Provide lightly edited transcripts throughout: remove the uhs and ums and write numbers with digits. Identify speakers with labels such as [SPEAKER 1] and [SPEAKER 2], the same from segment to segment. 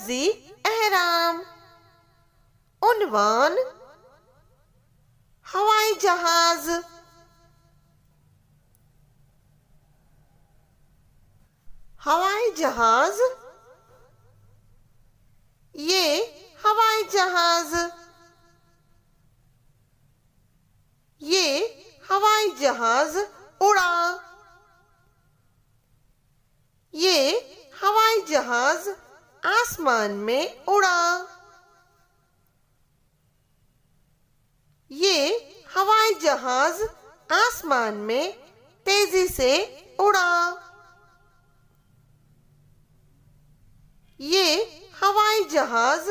[SPEAKER 1] लफ्जी एहराम। उन्वान हवाई जहाज। हवाई जहाज, ये हवाई जहाज। ये हवाई जहाज उड़ा। ये हवाई जहाज आसमान में उड़ा। ये हवाई जहाज आसमान में तेजी से उड़ा। ये हवाई जहाज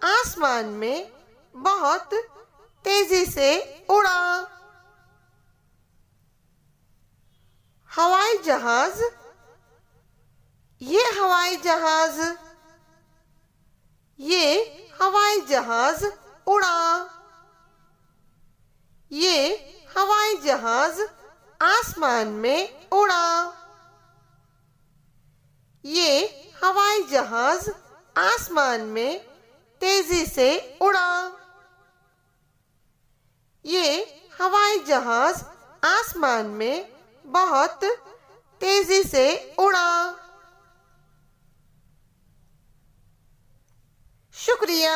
[SPEAKER 1] आसमान में बहुत तेजी से उड़ा। हवाई जहाज, ये हवाई जहाज। ये हवाई जहाज उड़ा। ये हवाई जहाज आसमान में उड़ा। ये हवाई जहाज आसमान में तेजी से उड़ा। ये हवाई जहाज आसमान में बहुत तेजी से उड़ा। शुक्रिया।